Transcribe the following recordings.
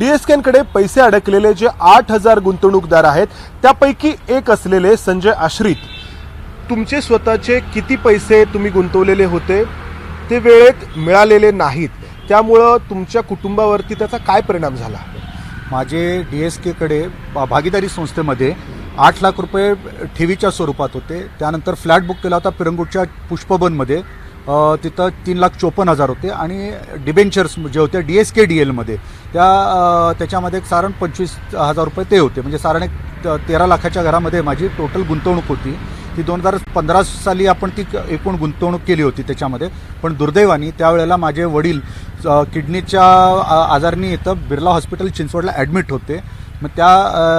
डीएसकेकडे पैसे अडकलेले जे 8,000 गुंतवणूकदार आहेत त्यापैकी एक असलेले संजय आश्रित, तुमचे स्वतःचे किती पैसे तुम्ही गुंतवलेले होते ते वेळेत मिळालेले नाहीत, त्यामुळं तुमच्या कुटुंबावरती त्याचा काय परिणाम झाला? माझे डीएसकेकडे भागीदारी संस्थेमध्ये 8 लाख रुपये ठेवीच्या स्वरूपात होते. त्यानंतर फ्लॅट बुक केला होता पिरंगुटच्या पुष्पबनमध्ये, तिथं 3,54,000 होते आणि डिबेंचर्स जे होते डीएसके डीएलमध्ये त्याच्यामध्ये साधारण 25,000 रुपये ते होते. म्हणजे साधारण 13 लाखाच्या घरामध्ये माझी टोटल गुंतवणूक होती. ती 2015 साली आपण ती एकूण गुंतवणूक केली होती त्याच्यामध्ये. पण दुर्दैवाने त्यावेळेला माझे वडील किडनीच्या आजाराने इथं बिर्ला हॉस्पिटल चिंचवडला ॲडमिट होते. मग त्या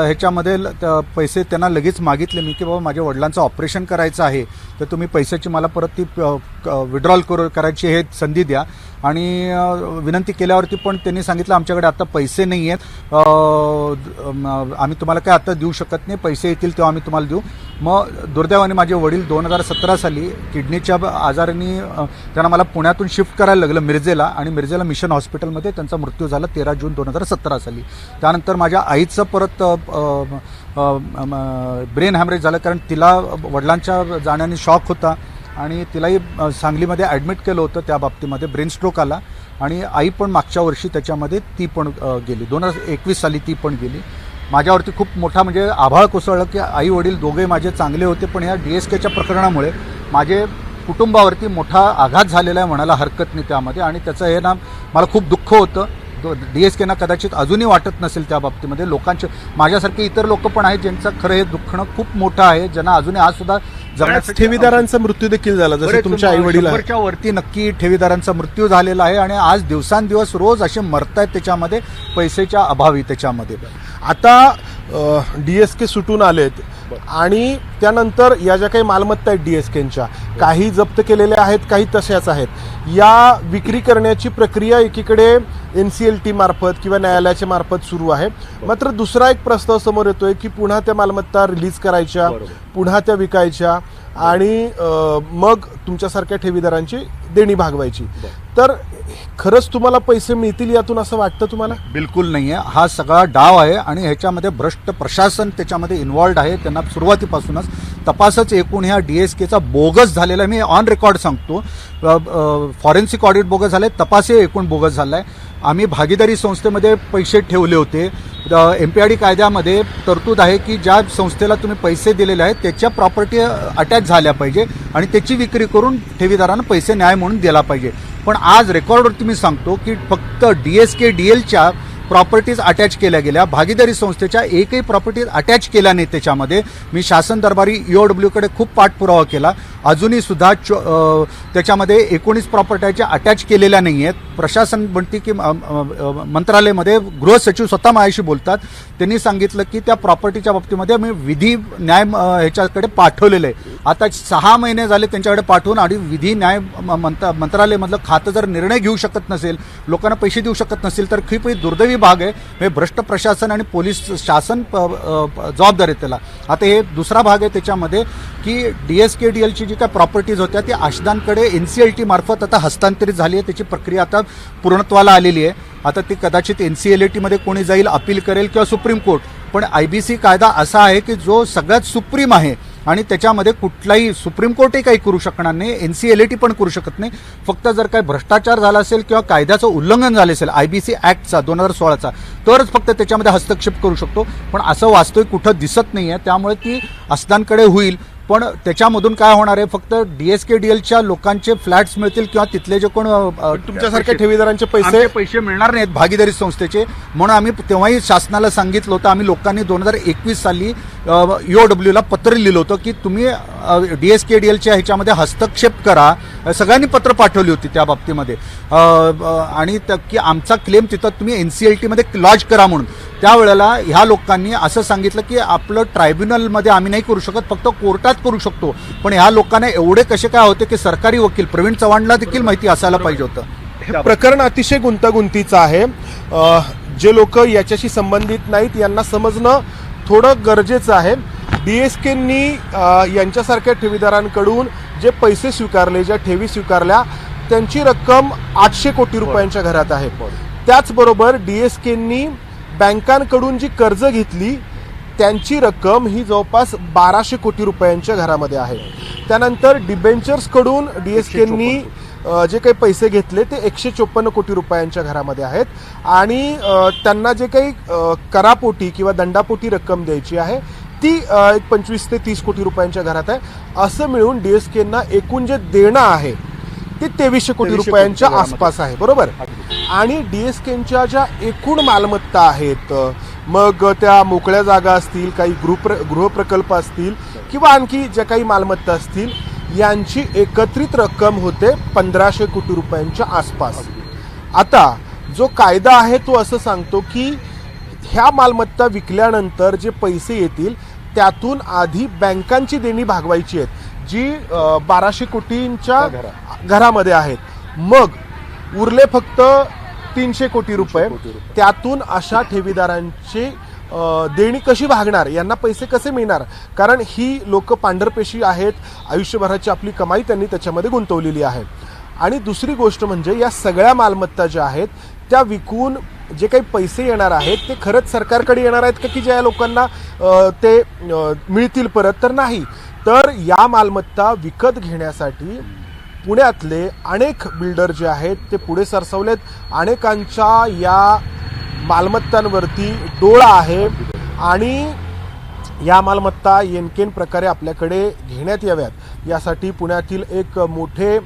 ह्याच्यामध्ये पैसे त्यांना लगेच मागितले मी की बाबा माझ्या वडिलांचं ऑपरेशन करायचं आहे, तर तुम्ही पैशाची मला परत ती विड्रॉल करायची हे संधी द्या. आणि विनंती केल्यावरती पण त्यांनी सांगितलं आमच्याकडे आता पैसे नाही आहेत, आम्ही तुम्हाला काय आता देऊ शकत नाही, पैसे येतील तेव्हा आम्ही तुम्हाला देऊ. मग दुर्दैवाने माझे वडील 2017 साली किडनीच्या आजाराने त्यांना मला पुण्यातून शिफ्ट करायला लागलं मिरजेला, आणि मिरजेला मिशन हॉस्पिटलमध्ये त्यांचा मृत्यू झाला 13 जून 2017 साली. त्यानंतर माझ्या आईचं परत ब्रेन हॅमरेज झालं, कारण तिला वडिलांच्या जाण्याने शॉक होता आणि तिलाही सांगलीमध्ये ॲडमिट केलं होतं. त्या बाबतीमध्ये ब्रेन स्ट्रोक आला आणि आई पण मागच्या वर्षी त्याच्यामध्ये ती पण गेली, 2021 साली ती पण गेली. माझ्यावरती खूप मोठा म्हणजे आभाळ कोसळलं की आई वडील दोघे माझे चांगले होते, पण या डीएसकेच्या प्रकरणामुळे माझे कुटुंबावरती मोठा आघात झालेला आहे म्हणायला हरकत नाही त्यामध्ये. आणि त्याचं हे ना मला खूप दुःख होतं. डीएसकेना कदाचित अजूनही वाटत नसेल त्या बाबतीमध्ये. लोकांचे माझ्यासारखे इतर लोक पण आहेत ज्यांचं खरं हे दुःखणं खूप मोठं आहे, ज्यांना अजूनही आज सुद्धा ठेवीदारांचा मृत्यू देखील झाला, जसे तुमच्या आई वडील वरती नक्की ठेवीदारांचा मृत्यू झालेला आहे. आणि आज दिवसांदिवस रोज असे मरतायत त्याच्यामध्ये पैशाच्या अभावी. त्याच्यामध्ये आता डीएसके सुटून आलेत आणि त्यानंतर या ज्या काही मालमत्ता आहेत डीएसकेच्या, काही जप्त केलेल्या आहेत, काही तशाच आहेत. या विक्री करण्याची प्रक्रिया एकीकडे NCLT मार्फत किंवा न्यायालयाच्या मार्फत सुरू आहे. मात्र दुसरा एक प्रस्ताव समोर येतोय की पुन्हा त्या मालमत्ता रिलीज करायच्या, पुन्हा त्या विकायच्या आणि मग तुमच्यासारख्या ठेवीदारांची देणी भागवायची. तर खरंच तुम्हाला पैसे मिळतील यातून असं वाटतं तुम्हाला? बिलकुल नाही आहे. हा सगळा डाव आहे आणि ह्याच्यामध्ये भ्रष्ट प्रशासन त्याच्यामध्ये इन्व्हॉल्ड आहे. त्यांना सुरुवातीपासूनच तपासच एकूण ह्या डीएसकेचा बोगस झालेला आहे. मी ऑन रेकॉर्ड सांगतो, फॉरेन्सिक ऑडिट बोगस झालं आहे, तपासही एकूण बोगस झाला आहे. आम्ही भागीदारी संस्थेमध्ये पैसे ठेवले होते. MPID कायद्यामध्ये तरतूद आहे की ज्या संस्थेला तुम्ही पैसे दिलेले आहेत त्याच्या प्रॉपर्टी अटॅच झाल्या पाहिजे आणि त्याची विक्री करून ठेवीदारांना पैसे न्याय म्हणून दिला पाहिजे. पण आज रेकॉर्डवरती मी सांगतो की फक्त DSK DL प्रॉपर्टीज अटॅच केल्या गेल्या, भागीदारी संस्थेच्या एकही प्रॉपर्टीज अटॅच केल्या नाही. त्याच्यामध्ये मी शासन दरबारी EOWकडे खूप पाठपुरावा केला, अजूनही सुद्धा त्याच्यामध्ये 19 प्रॉपर्ट्या अटॅच केलेल्या नाही आहेत. प्रशासन म्हणते की मंत्रालयामध्ये गृहसचिव स्वतः माझ्याशी बोलतात, त्यांनी सांगितलं की त्या प्रॉपर्टीच्या बाबतीमध्ये मी विधी न्याय ह्याच्याकडे पाठवलेलं आहे. आता 6 महिने झाले त्यांच्याकडे पाठवून, आणि विधी न्याय मंत्रालयामधलं खातं जर निर्णय घेऊ शकत नसेल, लोकांना पैसे देऊ शकत नसेल, तर खूप दुर्दैवी भाग आहे. हे भ्रष्ट प्रशासन आणि पोलीस शासन जबाबदार आहे त्याला. आता हे दुसरा भाग आहे त्याच्यामध्ये की DSK DLची जी काय प्रॉपर्टीज होत्या ती आशदांकडे NCLT मार्फत आता हस्तांतरित झाली आहे. त्याची प्रक्रिया आता पूर्णत्वाला आलेली आहे. आता ती कदाचित NCLT मध्ये कोणी जाईल, अपील करेल किंवा सुप्रीम कोर्ट. पण IBC कायदा असा आहे की जो सगळ्यात सुप्रीम आहे आणि त्याच्यामध्ये कुठलाही सुप्रीम कोर्टही काही करू शकणार नाही, NCLT पण करू शकत नाही. फक्त जर काही भ्रष्टाचार झाला असेल किंवा कायद्याचं उल्लंघन झालं असेल IBC ॲक्टचा 2016चा, तरच फक्त त्याच्यामध्ये हस्तक्षेप करू शकतो. पण असं वास्तविक कुठं दिसत नाही आहे. त्यामुळे ती असदांकडे होईल, पण त्याच्यामधून काय होणार आहे, फक्त DSK DLच्या लोकांचे फ्लॅट्स मिळतील किंवा तिथले जे कोण तुमच्यासारख्या ठेवीदारांचे पैसे मिळणार नाहीत भागीदारी संस्थेचे. म्हणून आम्ही तेव्हाही शासनाला सांगितलं होतं. आम्ही लोकांनी 2021 साली EOWला पत्र लिहिलं होतं की तुम्ही DSK DLच्या ह्याच्यामध्ये हस्तक्षेप करा. सगळ्यांनी पत्र पाठवली होती त्या बाबतीमध्ये, आणि की आमचा क्लेम तिथं तुम्ही NCLT मध्ये लॉज करा म्हणून. त्यावेळेला ह्या लोकांनी असं सांगितलं की आपलं ट्रायब्युनलमध्ये आम्ही नाही करू शकत, फक्त कोर्टात करू शकतो. पण ह्या लोकांना एवढे कसे काय होते की सरकारी वकील प्रवीण चव्हाणला देखील माहिती असायला पाहिजे होतं. हे प्रकरण अतिशय गुंतागुंतीचं आहे. जे लोक याच्याशी संबंधित नाहीत यांना समजणं थोडं गरजेचं आहे. DSKनी यांच्यासारख्या ठेवीदारांकडून जे पैसे स्वीकारले, ज्या ठेवी स्वीकारल्या, त्यांची रक्कम 800 कोटी रुपयांच्या घरात आहे. त्याचबरोबर DSKनी बँकांकडून जी कर्ज घेतली त्यांची रक्कम ही जवळपास 1200 कोटी रुपयांच्या घरामध्ये आहे. त्यानंतर डिबेंचर्सकडून डीएसकेंनी जे काही पैसे घेतले ते 154 कोटी रुपयांच्या घरामध्ये आहेत आणि त्यांना जे काही करापोटी किंवा दंडापोटी रक्कम द्यायची आहे ती 25 ते 30 कोटी रुपयांच्या घरात आहे. असं मिळून डीएसकेंना एकूण जे देणं आहे ते 2300 कोटी रुपयांच्या आसपास आहे, बरोबर. आणि डीएसकेंच्या ज्या एकूण मालमत्ता आहेत, मग त्या मोकळ्या जागा असतील, काही गृहप्रकल्प असतील किंवा आणखी ज्या काही मालमत्ता असतील, यांची एकत्रित रक्कम होते 1500 कोटी रुपयांच्या आसपास. आता जो कायदा आहे तो असं सांगतो की ह्या मालमत्ता विकल्यानंतर जे पैसे येतील त्यातून आधी बँकांची देणी भागवायची आहेत जी 1200 कोटींच्या घरामध्ये आहेत. मग उरले फक्त 300 कोटी रुपये. त्यातून अशा ठेवीदारांची देणी कशी भागणार, यांना पैसे कसे मिळणार, कारण ही लोक पांढरपेशी आहेत, आयुष्यभराची आपली कमाई त्यांनी त्याच्यामध्ये गुंतवलेली आहे. आणि दुसरी गोष्ट म्हणजे या सगळ्या मालमत्ता ज्या आहेत त्या विकून जे काही पैसे येणार आहेत ते खरंच सरकारकडे येणार आहेत का की ज्या लोकांना ते मिळतील परत, तर नाही. तर या मालमत्ता विकत घेण्यासाठी पुण्यातले अनेक बिल्डर जे आहेत ते पुढे सरसावलेत. अनेकांच्या या मालमत्तांवरती डोळा आहे आणि या मालमत्ता येनकेन प्रकारे आपल्याकडे घेण्यात याव्यात यासाठी पुण्यातील एक मोठे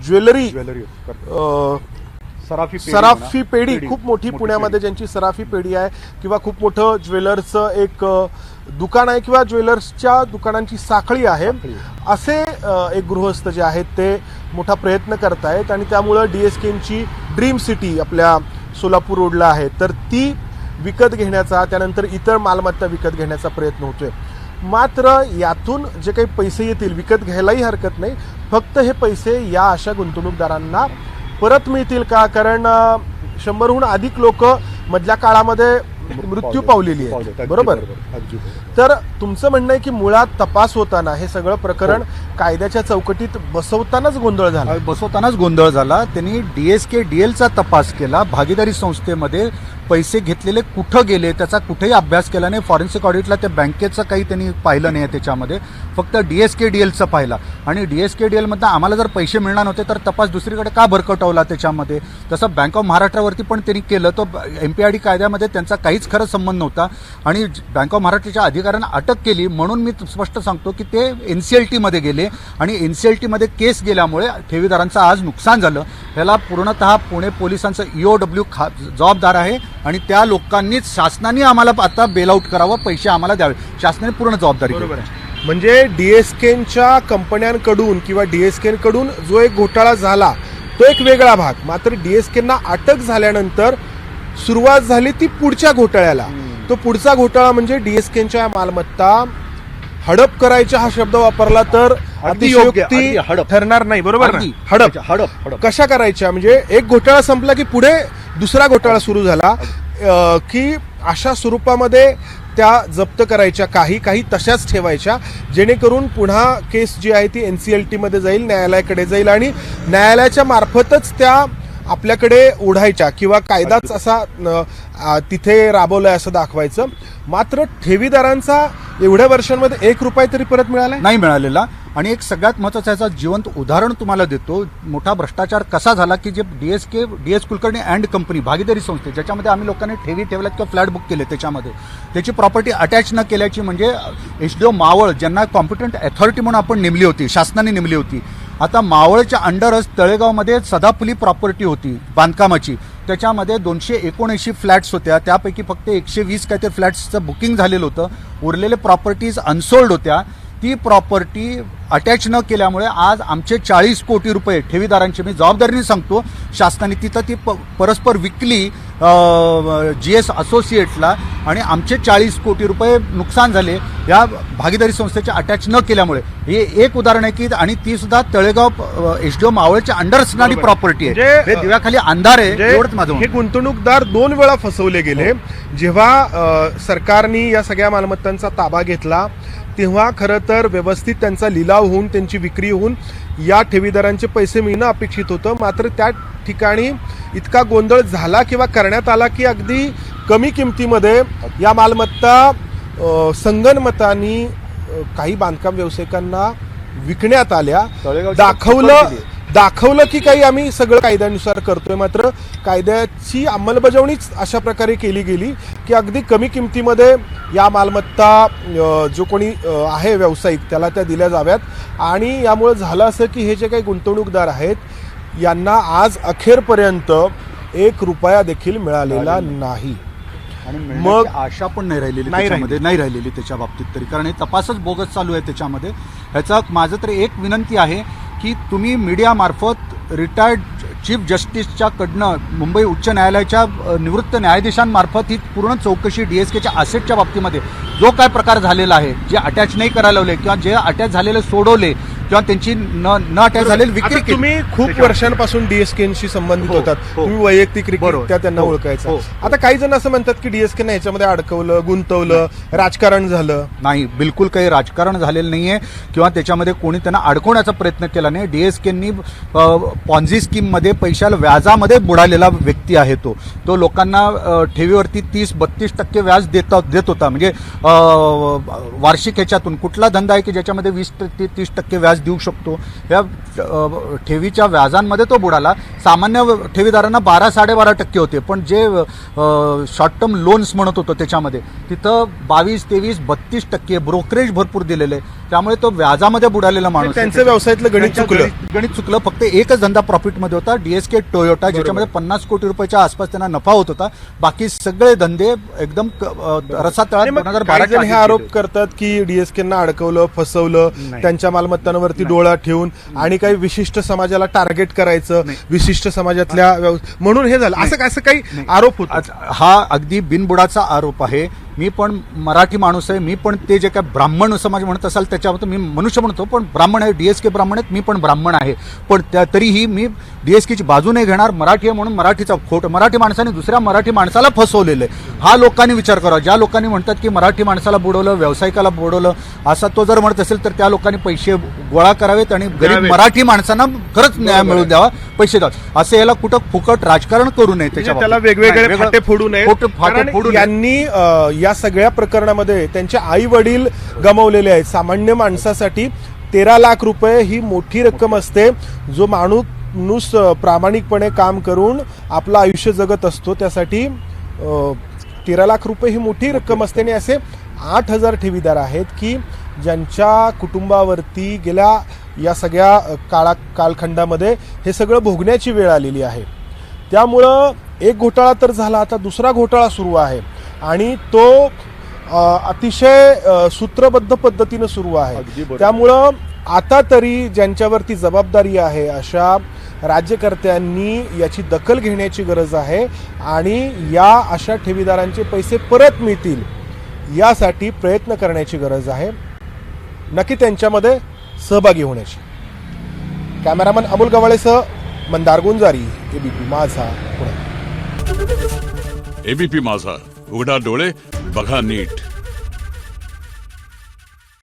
ज्वेलरी सराफी पेढी खूप मोठी पुण्यामध्ये ज्यांची सराफी पेढी आहे किंवा खूप मोठं ज्वेलर्सचं एक दुकान आहे किंवा ज्वेलर्सच्या दुकानांची साखळी आहे, असे एक गृहस्थ जे आहेत ते मोठा प्रयत्न करतायत. आणि त्यामुळं डीएसकेंची ड्रीम सिटी आपल्या सोलापूर रोडला आहे तर ती विकत घेण्याचा, त्यानंतर इतर मालमत्ता विकत घेण्याचा प्रयत्न होतोय. मात्र यातून जे काही पैसे येतील विकत घ्यायलाही हरकत नाही, फक्त हे पैसे या अशा गुंतवणूकदारांना परत मिळतील का, कारण 100हून अधिक लोक मधल्या काळामध्ये मृत्यू पावलेली आहे, बरोबर. तर तुमचं म्हणणं आहे की मुळात तपास होताना हे सगळं प्रकरण कायद्याच्या चौकटीत बसवतानाच गोंधळ झाला. त्यांनी डीएसके डीएलचा तपास केला, भागीदारी संस्थेमध्ये पैसे घेतलेले कुठं गेले त्याचा कुठेही अभ्यास केला नाही. फॉरेन्सिक ऑडिटला त्या बँकेचं काही त्यांनी पाहिलं नाही, त्याच्यामध्ये फक्त डीएसके डीएलचं पाहिलं. आणि डीएसके डीएलमधनं आम्हाला जर पैसे मिळणार नव्हते तर तपास दुसरीकडे का भरकटवला त्याच्यामध्ये. तसं बँक ऑफ महाराष्ट्रावरती पण त्यांनी केलं, तो एमपीआयडी कायद्यामध्ये त्यांचा काहीच खरं संबंध नव्हता आणि बँक ऑफ महाराष्ट्राच्या अधिकाऱ्यांना अटक केली. म्हणून मी स्पष्ट सांगतो की ते एनसीएलटीमध्ये गेले आणि एनसीएलटीमध्ये केस गेल्यामुळे ठेवीदारांचं आज नुकसान झालं. ह्याला पूर्णतः पुणे पोलिसांचं ईओडब्ल्यू जबाबदार आहे आणि त्या लोकांनीच, शासनाने आम्हाला आता बेलआउट करावं, पैसे आम्हाला द्यावे, शासनाने पूर्ण जबाबदारी घ्यावी. म्हणजे डीएसकेंच्या कंपन्यांकडून किंवा डीएसकेंकडून जो एक घोटाळा झाला तो एक वेगळा भाग, मात्र डीएसकेंना अटक झाल्यानंतर सुरुवात झाली ती पुढच्या घोटाळ्याला. तो पुढचा घोटाळा म्हणजे डीएसकेंच्या मालमत्ता हडप करायचा हा शब्द वापरला तर अतिशयोक्ती ठरणार नाही, बरोबर. हडप कशा करायच्या, म्हणजे एक घोटाळा संपला की पुढे दुसरा घोटाळा सुरू झाला की अशा स्वरूपामध्ये त्या जप्त करायच्या, काही तशाच ठेवायच्या जेणेकरून पुन्हा केस जी आहे ती एनसीएलटी मध्ये जाईल, न्यायालयाकडे जाईल आणि न्यायालयाच्या मार्फतच त्या आपल्याकडे ओढायच्या किंवा कायदाच असा तिथे राबवलाय असं दाखवायचं. मात्र ठेवीदारांचा एवढ्या वर्षांमध्ये 1 रुपया तरी परत मिळाला नाही मिळालेला. आणि एक सगळ्यात महत्त्वाचं याचा जिवंत उदाहरण तुम्हाला देतो. मोठा भ्रष्टाचार कसा झाला की जे डीएस कुलकर्णी अँड कंपनी भागीदारी संस्थे, ज्याच्यामध्ये आम्ही लोकांनी ठेवी ठेवल्यात किंवा फ्लॅट बुक केले, त्याच्यामध्ये त्याची प्रॉपर्टी अटॅच न केल्याची, म्हणजे एचडीओ मावळ ज्यांना कॉम्पिटंट अथॉरिटी म्हणून आपण नेमली होती, शासनाने नेमली होती. आता मावळच्या अंडरच तळेगावमध्ये सदाफुली प्रॉपर्टी होती बांधकामाची, त्याच्यामध्ये 279 फ्लॅट्स होत्या, त्यापैकी फक्त 120 काहीतरी फ्लॅट्सचं बुकिंग झालेलं होतं, उरलेले प्रॉपर्टीज अनसोल्ड होत्या. ती प्रॉपर्टी अटॅच न केल्यामुळे आज आमचे 40 कोटी रुपये ठेवीदारांचे, मी जबाबदारीने सांगतो, शासनाने तिथं ती परस्पर विकली जीएस असोसिएट्सला आणि आमचे 40 कोटी रुपये नुकसान झाले या भागीदारी संस्थेचे अटॅच न केल्यामुळे. हे एक उदाहरण आहे की, आणि ती सुद्धा तळेगाव एचडीओ मावळच्या अंडर असणारी प्रॉपर्टी आहे. हे दिव्याखाली अंधार आहे, एवढंच माझं. हे गुंतवणूकदार 2 वेळा फसवले गेले. जेव्हा सरकारने या सगळ्या मालमत्तांचा ताबा घेतला तेव्हा खरं तर व्यवस्थित त्यांचा लिलाव होऊन त्यांची विक्री होऊन या ठेवीदारांचे पैसे मिळणं अपेक्षित होतं, मात्र त्या ठिकाणी इतका गोंधळ झाला किंवा करण्यात आला की अगदी कमी किमतीमध्ये या मालमत्ता संगनमतानी काही बांधकाम व्यावसायिकांना विकण्यात आल्या. दाखवलं की काही आम्ही सगळं कायद्यानुसार करतोय, मात्र कायद्याची अंमलबजावणीच अशा प्रकारे केली गेली की अगदी कमी किमतीमध्ये या मालमत्ता जो कोणी आहे व्यावसायिक त्याला त्या दिल्या जाव्यात. आणि यामुळे झालं असं की हे जे काही गुंतवणूकदार आहेत यांना आज अखेरपर्यंत 1 रुपया देखील मिळालेला नाही. आणि मग आशा पण नाही राहिलेली त्याच्या बाबतीत तरी, कारण हे तपासच बोगस चालू आहे त्याच्यामध्ये. ह्याचा माझं तर एक विनंती आहे की तुम्ही मीडियामार्फत रिटायर्ड चीफ जस्टिसच्याकडनं मुंबई उच्च न्यायालयाच्या निवृत्त न्यायाधीशांमार्फत ही पूर्ण चौकशी DSKच्या असेटच्या बाबतीमध्ये जो काय प्रकार झालेला आहे, जे अटॅच नाही करायला लावले किंवा जे अटॅच झालेले सोडवले किंवा त्यांची न अटॅच झालेली विक्री केली. तुम्ही खूप वर्षांपासून DSKशी संबंधित होतात, तुम्ही वैयक्तिकरित्या त्यांना ओळखायचं. आता काही जण असं म्हणतात की DSK ने ह्याच्यामध्ये अडकवलं, गुंतवलं, राजकारण झालं. नाही, बिलकुल काही राजकारण झालेलं नाहीये किंवा त्याच्यामध्ये कोणी त्यांना अडकवण्याचा प्रयत्न केला नाही. DSKनी पॉन्झी स्कीम मध्ये पैशाला व्याजामध्ये बुडालेला व्यक्ती आहे तो लोकांना ठेवीवरती 30-32% व्याज देत होता. म्हणजे वार्षिक ह्याच्यातून कुठला धंदा आहे की ज्याच्यामध्ये 20-30% व्याज देऊ शकतो? या ठेवीच्या व्याजांमध्ये तो बुडाला. सामान्य ठेवीदारांना 12-12.5% होते, पण जे शॉर्ट टर्म लोन्स म्हणत होतो त्याच्यामध्ये तिथं 22-23-32% ब्रोकरेज भरपूर दिलेले, त्यामुळे तो व्याजामध्ये बुडालेला माणूस. त्यांचं व्यवसायातलं गणित चुकलं. फक्त एकच धंदा प्रॉफिटमध्ये होता, DSK टोयोटा, ज्याच्यामध्ये 50 कोटी रुपयाच्या आसपास त्यांना नफा होत होता. बाकी सगळे धंदे एकदम रसातळात. 2012 हे आरोप करतात की DSKना अडकवलं, फसवलं, त्यांच्या मालमत्तांवरती डोळा ठेवून आणि काही विशिष्ट समाजाला टार्गेट करायचं, विशिष्ट समाजातल्या म्हणून हे झालं, असं काही आरोप होतात. हा अगदी बिनबुडाचा आरोप आहे. मी पण मराठी माणूस आहे, मी पण ते जे काय ब्राह्मण समाज म्हणत असाल त्याच्यावर मी मनुष्य म्हणतो, पण ब्राह्मण आहे, DSK ब्राह्मण आहेत, मी पण ब्राह्मण आहे. पण तरीही मी DSKची बाजू नाही घेणार. मराठी आहे म्हणून मराठीचा खोट, मराठी माणसाने दुसऱ्या मराठी माणसाला फसवलेलं आहे, हा लोकांनी विचार करावा. ज्या लोकांनी म्हणतात की मराठी माणसाला बुडवलं, व्यावसायिकाला बुडवलं, असा तो जर म्हणत असेल तर त्या लोकांनी पैसे गोळा करावेत आणि गरीब मराठी माणसांना खरंच न्याय मिळवून द्यावा, पैसे द्यावा. असं याला कुठं फुकट राजकारण करू नये, त्याला वेगवेगळे फाटे फोडू नये. यांनी या सगळ्या प्रकरणामध्ये त्यांचे आई वडील गमावलेले आहेत. सामान्य माणसासाठी 13 लाख रुपये ही मोठी रक्कम असते. जो माणूस प्रामाणिकपणे काम करून आपलं आयुष्य जगत असतो त्यासाठी 13 लाख रुपये ही मोठी रक्कम असते. आणि असे 8,000 ठेवीदार आहेत की ज्यांच्या कुटुंबावरती गेल्या या सगळ्या कालखंडामध्ये हे सगळं भोगण्याची वेळ आलेली आहे. त्यामुळं एक घोटाळा तर झाला, आता दुसरा घोटाळा सुरू आहे आणि तो अतिशय सूत्रबद्ध पद्धतीनं सुरू आहे. त्यामुळं आता तरी ज्यांच्यावरती जबाबदारी आहे अशा राज्यकर्त्यांनी याची दखल घेण्याची गरज आहे आणि या अशा ठेवीदारांचे पैसे परत मिळतील यासाठी प्रयत्न करण्याची गरज आहे, नक्की त्यांच्यामध्ये सहभागी होण्याची. कॅमेरामन अमोल गवाळेसह मंदार गुंजारी, ABP माझा, पुणे. ABP माझा, उघडा डोळे बघा नीट.